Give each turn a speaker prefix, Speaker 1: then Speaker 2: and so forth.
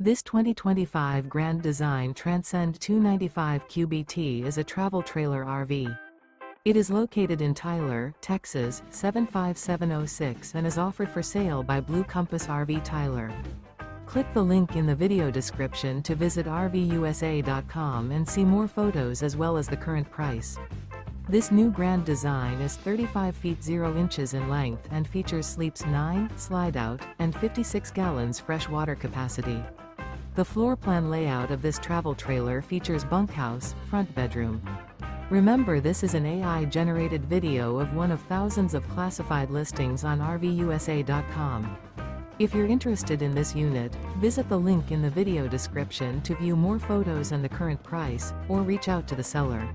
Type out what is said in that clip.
Speaker 1: This 2025 Grand Design Transcend 295 QBT is a travel trailer RV. It is located in Tyler, Texas, 75706 and is offered for sale by Blue Compass RV Tyler. Click the link in the video description to visit RVUSA.com and see more photos as well as the current price. This new Grand Design is 35 feet 0 inches in length and features sleeps 9, slide-out, and 56 gallons fresh water capacity. The floor plan layout of this travel trailer features bunkhouse, front bedroom. Remember, this is an AI-generated video of one of thousands of classified listings on RVUSA.com. If you're interested in this unit, visit the link in the video description to view more photos and the current price, or reach out to the seller.